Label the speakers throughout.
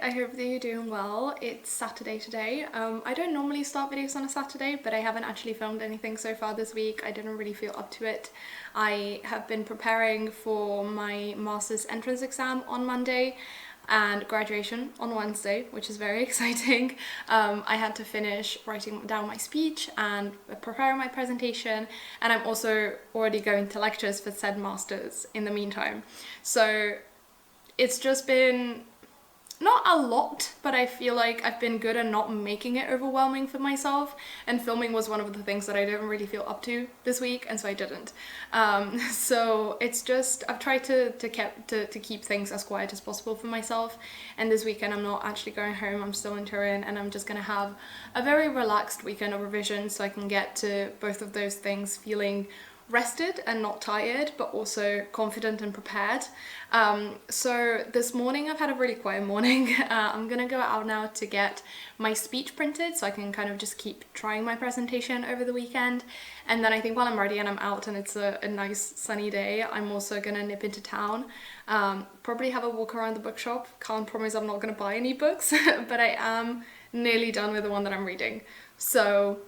Speaker 1: I hope that you're doing well. It's Saturday today. I don't normally start videos on a Saturday, but I haven't actually filmed anything so far this week. I didn't really feel up to it. I have been preparing for my master's entrance exam on Monday and graduation on Wednesday, which is very exciting. I had to finish writing down my speech and preparing my presentation, and I'm also already going to lectures for said masters in the meantime. So it's just been not a lot, but I feel like I've been good at not making it overwhelming for myself, and filming was one of the things that I didn't really feel up to this week, and so I didn't. So it's just, I've tried to keep things as quiet as possible for myself, and this weekend I'm not actually going home, I'm still in Turin, and I'm just gonna have a very relaxed weekend of revision so I can get to both of those things feeling rested and not tired, but also confident and prepared. So this morning I've had a really quiet morning. I'm gonna go out now to get my speech printed so I can kind of just keep trying my presentation over the weekend. And then I think while I'm ready and I'm out and it's a nice sunny day, I'm also gonna nip into town, probably have a walk around the bookshop. Can't promise I'm not gonna buy any books, but I am nearly done with the one that I'm reading, so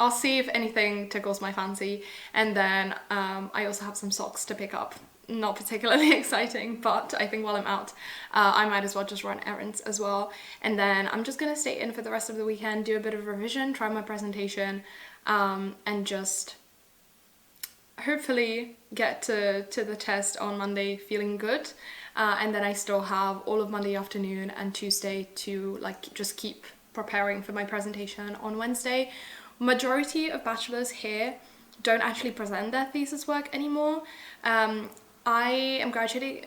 Speaker 1: I'll see if anything tickles my fancy. And then I also have some socks to pick up. Not particularly exciting, but I think while I'm out, I might as well just run errands as well. And then I'm just gonna stay in for the rest of the weekend, do a bit of revision, try my presentation, and just hopefully get to the test on Monday feeling good. And then I still have all of Monday afternoon and Tuesday to just keep preparing for my presentation on Wednesday. Majority of bachelors here don't actually present their thesis work anymore. I am graduating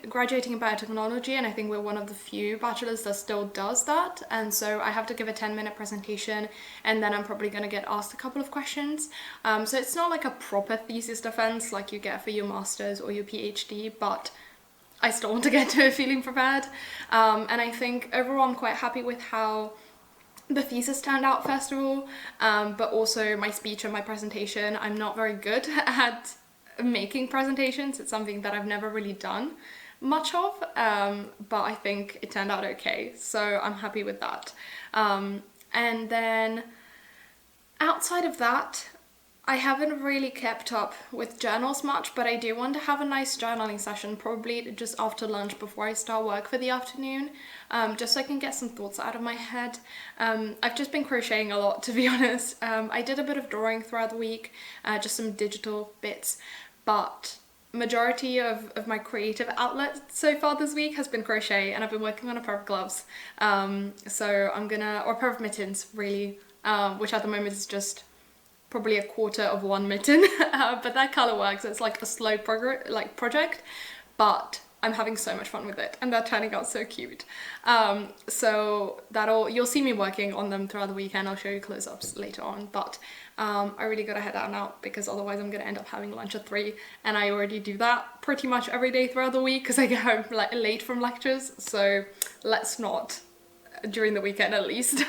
Speaker 1: in biotechnology, and I think we're one of the few bachelors that still does that, and so I have to give a 10-minute presentation, and then I'm probably going to get asked a couple of questions. So it's not like a proper thesis defense like you get for your master's or your PhD, but I still want to get to it feeling prepared. And I think overall I'm quite happy with how the thesis turned out, first of all, but also my speech and my presentation. I'm not very good at making presentations. It's something that I've never really done much of, but I think it turned out okay, so I'm happy with that. And then outside of that, I haven't really kept up with journals much, but I do want to have a nice journaling session, probably just after lunch before I start work for the afternoon, just so I can get some thoughts out of my head. I've just been crocheting a lot, to be honest. I did a bit of drawing throughout the week, just some digital bits, but majority of my creative outlet so far this week has been crochet, and I've been working on a pair of gloves. So I'm gonna, or a pair of mittens really, which at the moment is just probably a quarter of one mitten, but that color works. It's like a slow project, but I'm having so much fun with it, and they're turning out so cute. So you'll see me working on them throughout the weekend. I'll show you close-ups later on, but I really gotta head out now because otherwise I'm gonna end up having lunch at 3, and I already do that pretty much every day throughout the week because I get home late from lectures, so let's not during the weekend at least.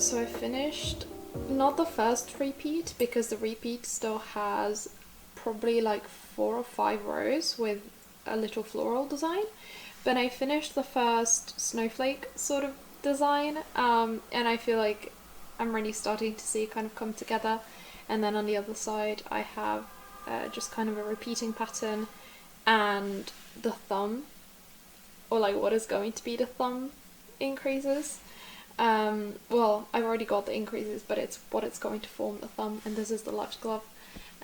Speaker 1: So I finished not the first repeat, because the repeat still has probably like 4 or 5 rows with a little floral design, but I finished the first snowflake sort of design, and I feel like I'm really starting to see it kind of come together. And then on the other side I have just kind of a repeating pattern, and the thumb, or like what is going to be the thumb, increases. Well, I've already got the increases, but it's what it's going to form the thumb, and this is the left glove.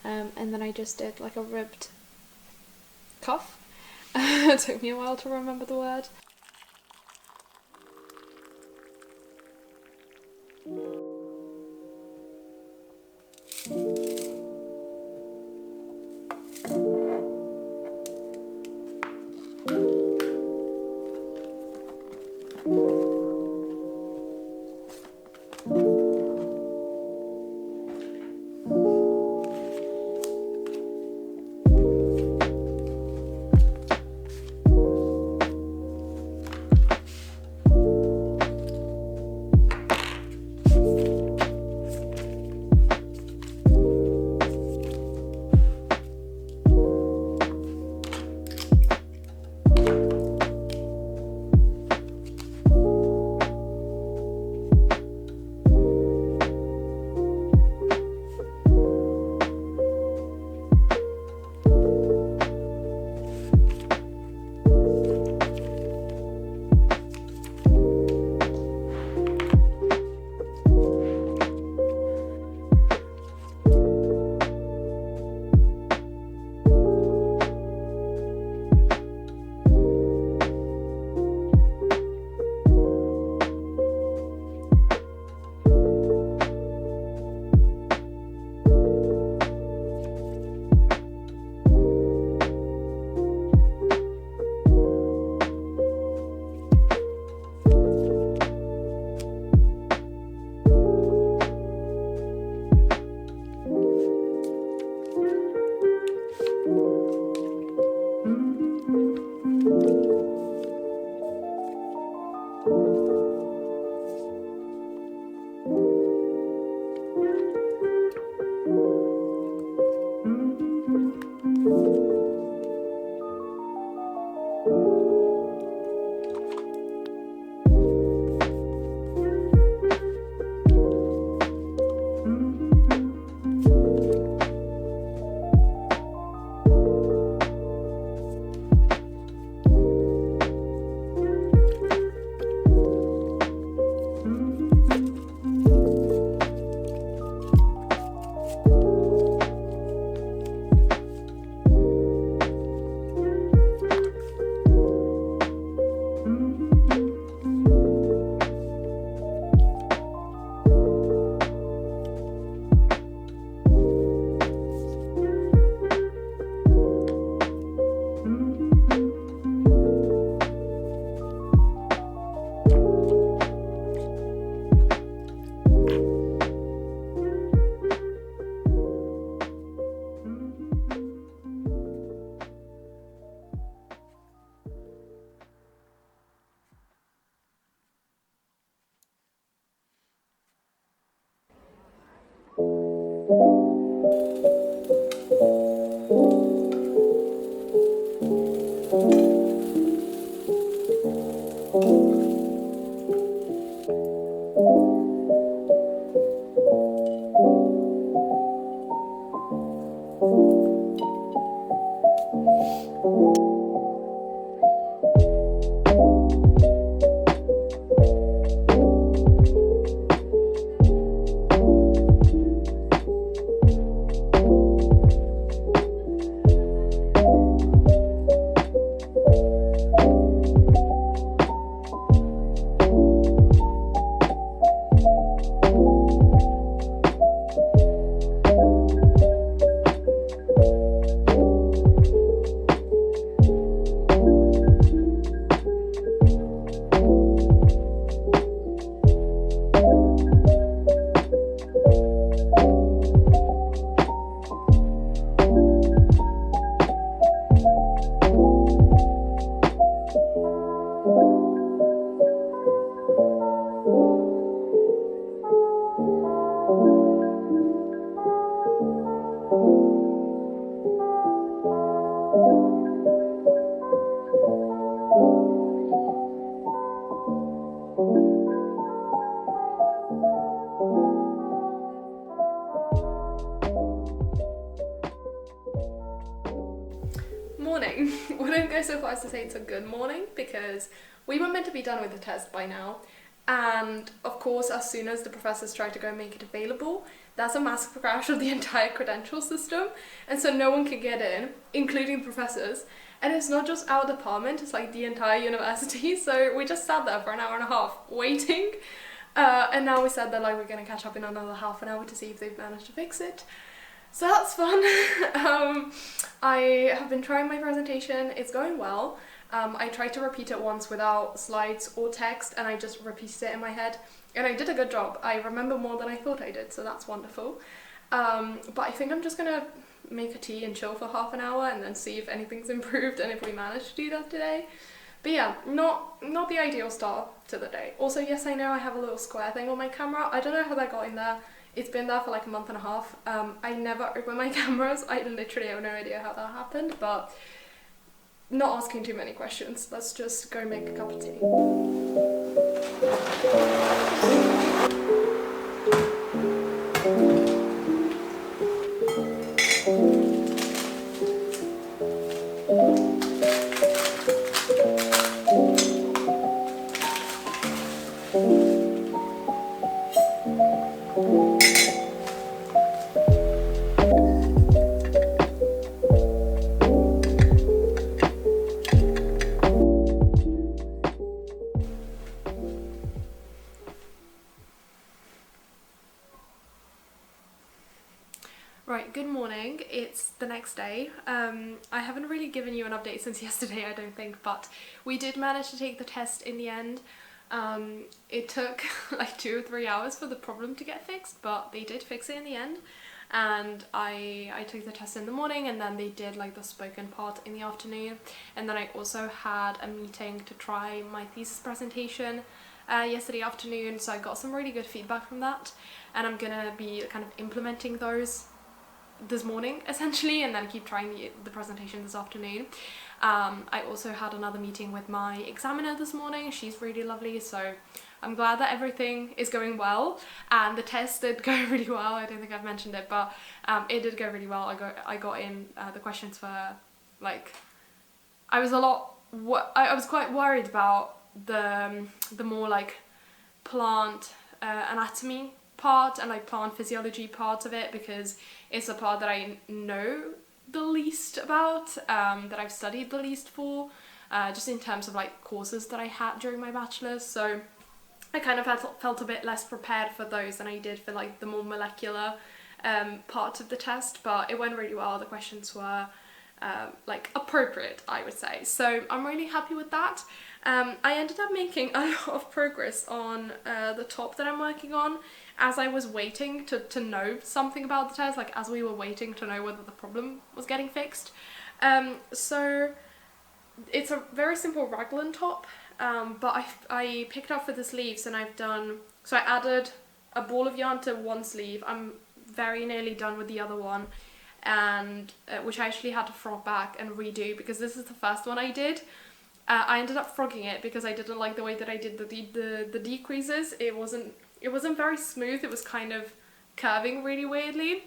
Speaker 1: And then I just did like a ribbed cuff. It took me a while to remember the word. wouldn't go so far as to say it's a good morning, because we were meant to be done with the test by now. And of course, as soon as the professors try to go and make it available, that's a massive crash of the entire credential system. And so no one can get in, including the professors. And it's not just our department, it's like the entire university. So we just sat there for an hour and a half waiting. And now we said that like we're going to catch up in another half an hour to see if they've managed to fix it. So that's fun. I have been trying my presentation, it's going well. I tried to repeat it once without slides or text, and I just repeated it in my head, and I did a good job. I remember more than I thought I did, so that's wonderful. But I think I'm just gonna make a tea and chill for half an hour and then see if anything's improved and if we manage to do that today. But yeah, not the ideal start to the day. Also, yes, I know I have a little square thing on my camera. I don't know how that got in there. It's been there for like a month and a half. I never open my cameras. I literally have no idea how that happened, but not asking too many questions. Let's just go make a cup of tea. Right, good morning. It's the next day. I haven't really given you an update since yesterday, I don't think, but we did manage to take the test in the end. It took like 2 or 3 hours for the problem to get fixed, but they did fix it in the end. And I took the test in the morning, and then they did like the spoken part in the afternoon. And then I also had a meeting to try my thesis presentation yesterday afternoon, so I got some really good feedback from that, and I'm gonna be kind of implementing those this morning essentially, and then keep trying the presentation this afternoon. I also had another meeting with my examiner this morning. She's really lovely, so I'm glad that everything is going well, and the test did go really well. I don't think I've mentioned it, but it did go really well. I got in the questions for like, I was quite worried about the more like plant anatomy part and like plant physiology part of it, because it's a part that I know the least about, that I've studied the least for, just in terms of like courses that I had during my bachelor's. So I kind of felt a bit less prepared for those than I did for like the more molecular part of the test, but it went really well. The questions were like appropriate, I would say, so I'm really happy with that. I ended up making a lot of progress on the top that I'm working on as I was waiting to know something about the test, like as we were waiting to know whether the problem was getting fixed. So it's a very simple raglan top, but I picked up for the sleeves, and I added a ball of yarn to one sleeve. I'm very nearly done with the other one, and which I actually had to frog back and redo because this is the first one I did. I ended up frogging it because I didn't like the way that I did the decreases. It wasn't very smooth. It was kind of curving really weirdly.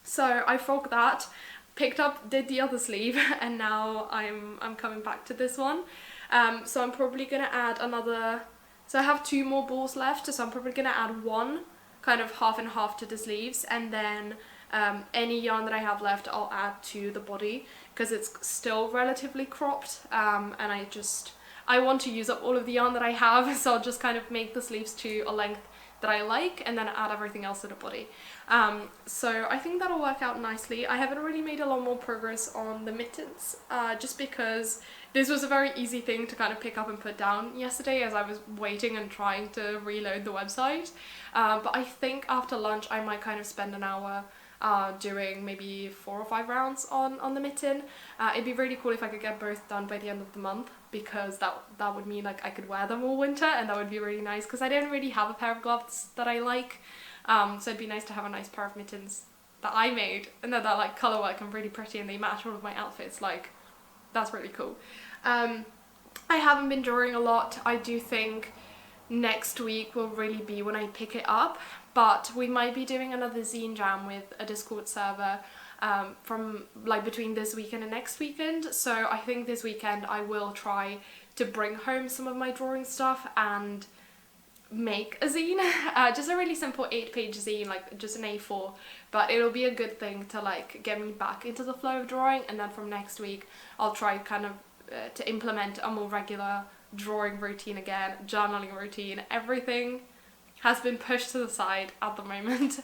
Speaker 1: So I frogged that, did the other sleeve, and now I'm coming back to this one. So I'm probably gonna add another. So I have 2 more balls left. So I'm probably gonna add one kind of half and half to the sleeves, and then any yarn that I have left I'll add to the body, because it's still relatively cropped, and I want to use up all of the yarn that I have, so I'll just kind of make the sleeves to a length that I like and then add everything else to the body. So I think that'll work out nicely. I haven't really made a lot more progress on the mittens, just because this was a very easy thing to kind of pick up and put down yesterday as I was waiting and trying to reload the website. But I think after lunch I might kind of spend an hour doing maybe 4 or 5 rounds on the mitten. It'd be really cool if I could get both done by the end of the month, because that would mean like I could wear them all winter, and that would be really nice, because I don't really have a pair of gloves that I like. So it'd be nice to have a nice pair of mittens that I made, and that like colour work and really pretty, and they match all of my outfits. Like, that's really cool. I haven't been drawing a lot. I do think next week will really be when I pick it up, but we might be doing another zine jam with a Discord server from like between this weekend and next weekend. So I think this weekend I will try to bring home some of my drawing stuff and make a zine, just a really simple 8-page zine, like just an A4, but it'll be a good thing to like get me back into the flow of drawing. And then from next week I'll try kind of to implement a more regular drawing routine again, journaling routine. Everything has been pushed to the side at the moment.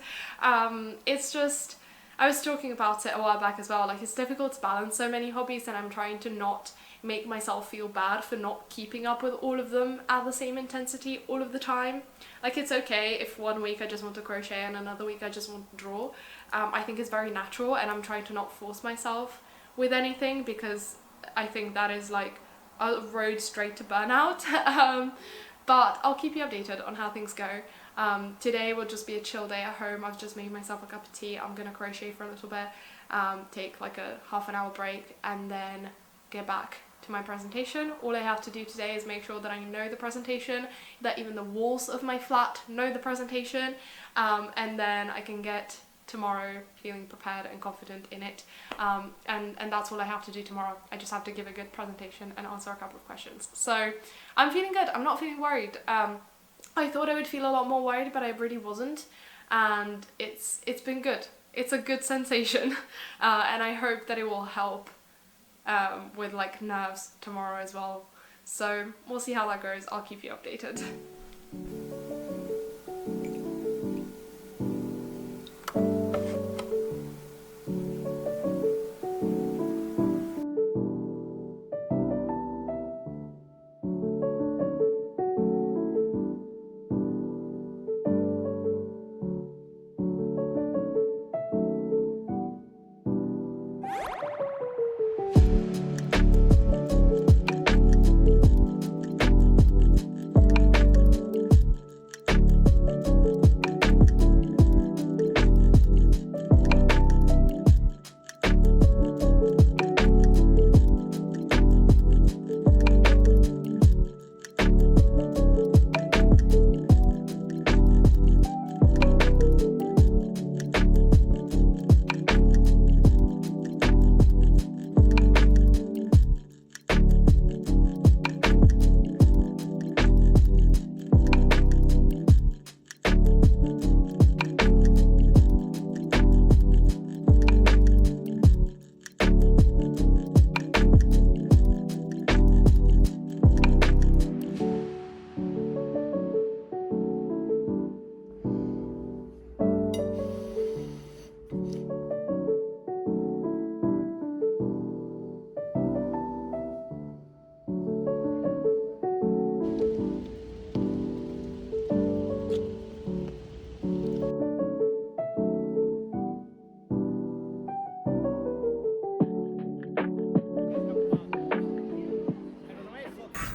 Speaker 1: It's just, I was talking about it a while back as well, like it's difficult to balance so many hobbies, and I'm trying to not make myself feel bad for not keeping up with all of them at the same intensity all of the time. Like it's okay if one week I just want to crochet and another week I just want to draw. I think it's very natural, and I'm trying to not force myself with anything, because I think that is like a road straight to burnout. But I'll keep you updated on how things go. Today will just be a chill day at home. I've just made myself a cup of tea. I'm gonna crochet for a little bit, take like a half an hour break, and then get back to my presentation. All I have to do today is make sure that I know the presentation, that even the walls of my flat know the presentation, and then I can get tomorrow feeling prepared and confident in it. And that's all I have to do tomorrow. I just have to give a good presentation and answer a couple of questions. So I'm feeling good. I'm not feeling worried. I thought I would feel a lot more worried, but I really wasn't. And it's been good. It's a good sensation. And I hope that it will help with like nerves tomorrow as well. So we'll see how that goes. I'll keep you updated.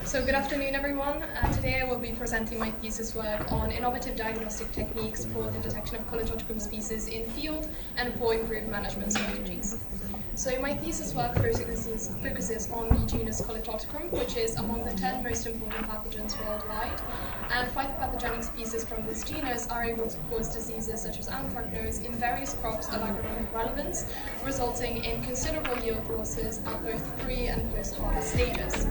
Speaker 1: So good afternoon everyone. Today I will be presenting my thesis work on innovative diagnostic techniques for the detection of Colletotricum species in field and for improved management strategies. So my thesis work focuses on the genus Colletotricum, which is among the 10 most important pathogens worldwide, and phytopathogenic species from this genus are able to cause diseases such as anthracnose in various crops of agronomic relevance, resulting in considerable yield losses at both pre- and post-harvest stages.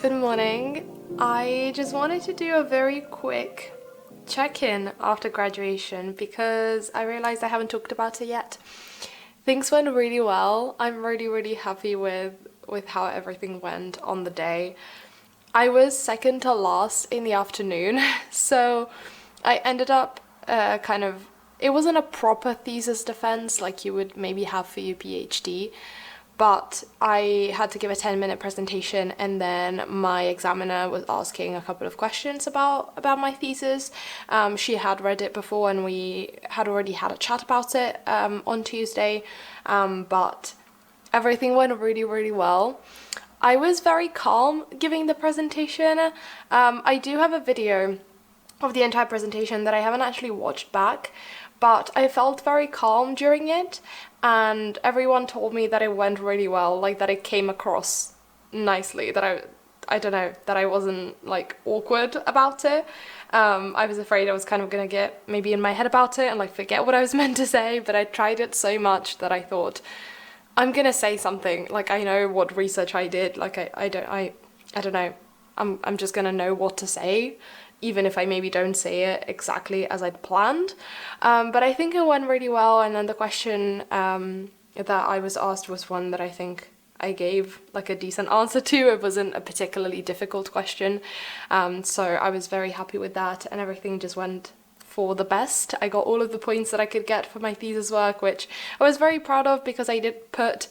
Speaker 1: Good morning. I just wanted to do a very quick check-in after graduation because I realized I haven't talked about it yet. Things went really well. I'm really happy with how everything went on the day. I was second to last in the afternoon, so I ended up it wasn't a proper thesis defense like you would maybe have for your PhD, but I had to give a 10-minute presentation, and then my examiner was asking a couple of questions about my thesis. She had read it before and we had already had a chat about it on Tuesday, but everything went really well. I was very calm giving the presentation. I do have a video of the entire presentation that I haven't actually watched back, but I felt very calm during it, and everyone told me that it went really well, like that it came across nicely, that I don't know, that I wasn't like awkward about it. I was afraid I was kind of gonna get maybe in my head about it and like forget what I was meant to say, but I tried it so much that I thought I'm gonna say something, like I know what research I did, like I don't know, I'm just gonna know what to say, even if I maybe don't say it exactly as I'd planned. But I think it went really well, and then the question that I was asked was one that I think I gave like a decent answer to. It wasn't a particularly difficult question, so I was very happy with that, and everything just went for the best. I got all of the points that I could get for my thesis work, which I was very proud of because I did put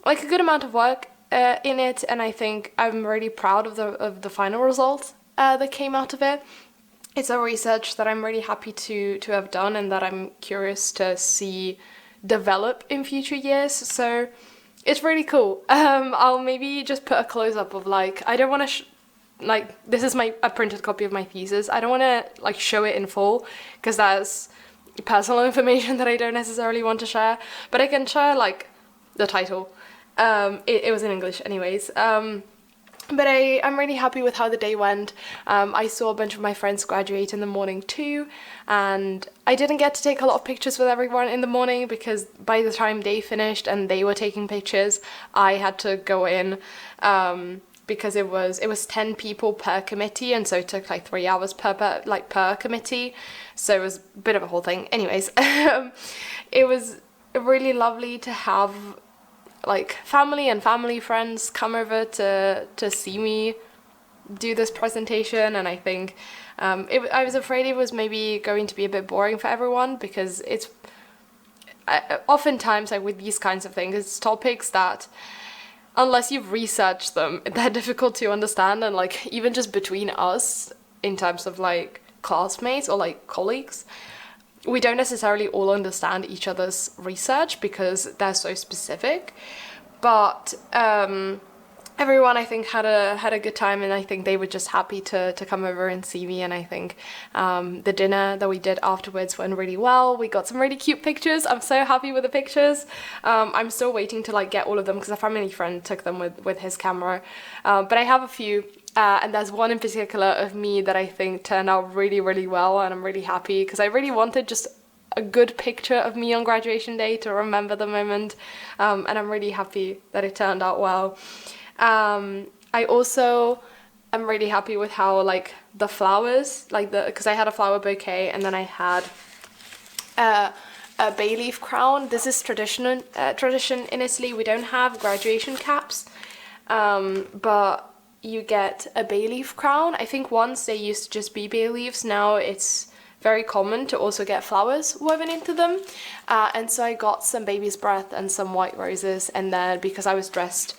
Speaker 1: like a good amount of work in it, and I think I'm really proud of the final result that came out of it. It's a research that I'm really happy to have done and that I'm curious to see develop in future years, so it's really cool. I'll maybe just put a close-up of like, I don't want to this is a printed copy of my thesis. I don't want to like show it in full because that's personal information that I don't necessarily want to share, but I can share like the title. It was in English anyways. But I'm really happy with how the day went. I saw a bunch of my friends graduate in the morning too, and I didn't get to take a lot of pictures with everyone in the morning because by the time they finished and they were taking pictures, I had to go in because it was 10 people per committee, and so it took like 3 hours per committee, so it was a bit of a whole thing. Anyways, it was really lovely to have like family friends come over to see me do this presentation, and I think I was afraid it was maybe going to be a bit boring for everyone because it's oftentimes like with these kinds of things, it's topics that unless you've researched them, they're difficult to understand, and like even just between us in terms of like classmates or like colleagues, we don't necessarily all understand each other's research because they're so specific, but everyone I think had a good time, and I think they were just happy to come over and see me, and I think the dinner that we did afterwards went really well. We got some really cute pictures. I'm so happy with the pictures. I'm still waiting to like get all of them because a family friend took them with his camera, but I have a few. And there's one in particular of me that I think turned out really well, and I'm really happy because I really wanted just a good picture of me on graduation day to remember the moment, and I'm really happy that it turned out well. I also am really happy with how like the flowers, because I had a flower bouquet and then I had a bay leaf crown. This is tradition in Italy. We don't have graduation caps, but you get a bay leaf crown. I think once they used to just be bay leaves. Now it's very common to also get flowers woven into them. And so I got some baby's breath and some white roses, and then because I was dressed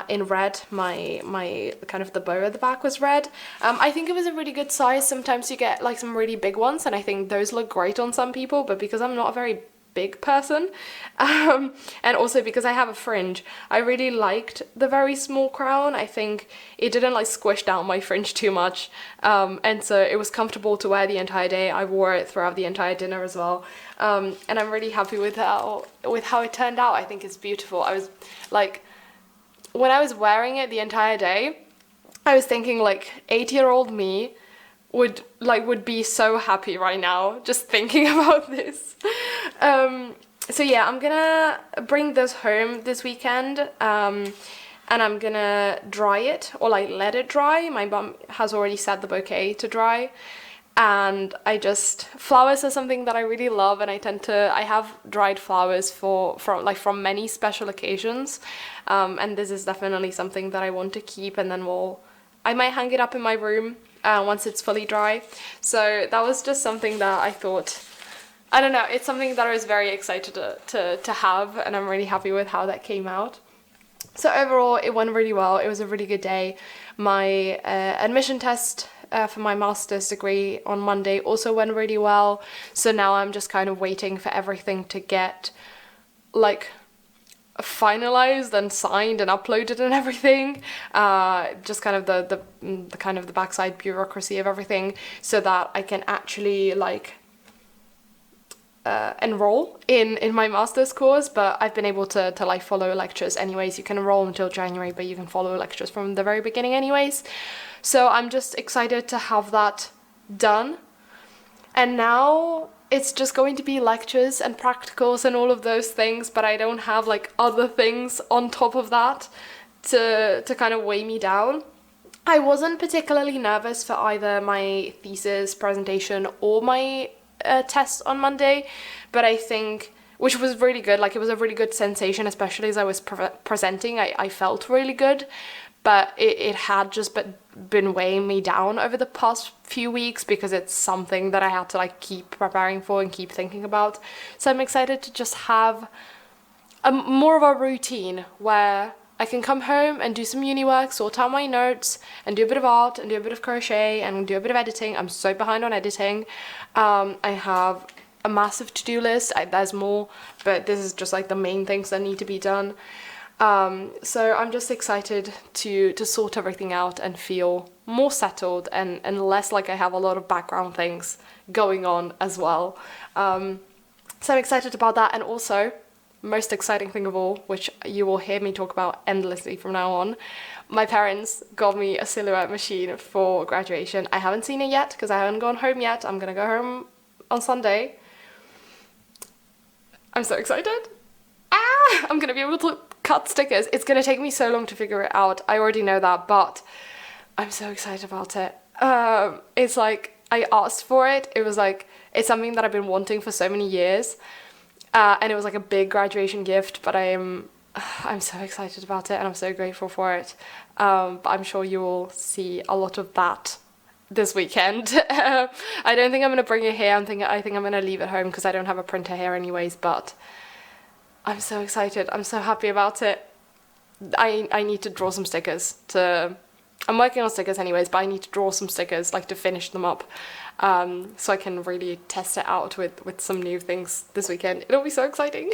Speaker 1: in red, my kind of the bow at the back was red. I think it was a really good size. Sometimes you get like some really big ones, and I think those look great on some people, but because I'm not a very big person, and also because I have a fringe, I really liked the very small crown. I think it didn't like squish down my fringe too much, and so it was comfortable to wear the entire day. I wore it throughout the entire dinner as well, and I'm really happy with how it turned out. I think it's beautiful. I was like, when I was wearing it the entire day, I was thinking like 8-year-old me would be so happy right now just thinking about this. So yeah, I'm gonna bring this home this weekend, and I'm gonna dry it, or like let it dry. My mum has already set the bouquet to dry, and flowers are something that I really love, and I have dried flowers from many special occasions, and this is definitely something that I want to keep, and then I might hang it up in my room once it's fully dry. So that was just something that I thought, I don't know, it's something that I was very excited to have, and I'm really happy with how that came out. So overall, it went really well. It was a really good day. My admission test for my master's degree on Monday also went really well. So now I'm just kind of waiting for everything to get like finalized and signed and uploaded and everything. Just kind of the backside bureaucracy of everything, so that I can actually like enroll in my master's course. But I've been able to like follow lectures anyways. You can enroll until January, but you can follow lectures from the very beginning anyways. So I'm just excited to have that done. And now it's just going to be lectures and practicals and all of those things, but I don't have like other things on top of that to kind of weigh me down. I wasn't particularly nervous for either my thesis presentation or my test on Monday, but I think, which was really good, like it was a really good sensation, especially as I was presenting. I felt really good, but it had just been weighing me down over the past few weeks, because it's something that I had to like keep preparing for and keep thinking about. So I'm excited to just have more of a routine where I can come home and do some uni work, sort out my notes, and do a bit of art, and do a bit of crochet, and do a bit of editing. I'm so behind on editing. I have a massive to-do list. There's more, but this is just like the main things that need to be done. So I'm just excited to sort everything out and feel more settled and less like I have a lot of background things going on as well. So I'm excited about that. And also, most exciting thing of all, which you will hear me talk about endlessly from now on, my parents got me a silhouette machine for graduation. I haven't seen it yet because I haven't gone home yet. I'm gonna go home on Sunday. I'm so excited. I'm gonna be able to cut stickers. It's gonna take me so long to figure it out. I already know that, but I'm so excited about it. It's like, I asked for it. It was like, it's something that I've been wanting for so many years. And it was like a big graduation gift, but I'm so excited about it, and I'm so grateful for it. But I'm sure you will see a lot of that this weekend. I don't think I'm gonna bring it here. I think I'm gonna leave it home because I don't have a printer here anyways, but I'm so excited. I'm so happy about it. I need to draw some stickers I'm working on stickers anyways, but I need to draw some stickers, like to finish them up, so I can really test it out with some new things this weekend. It'll be so exciting.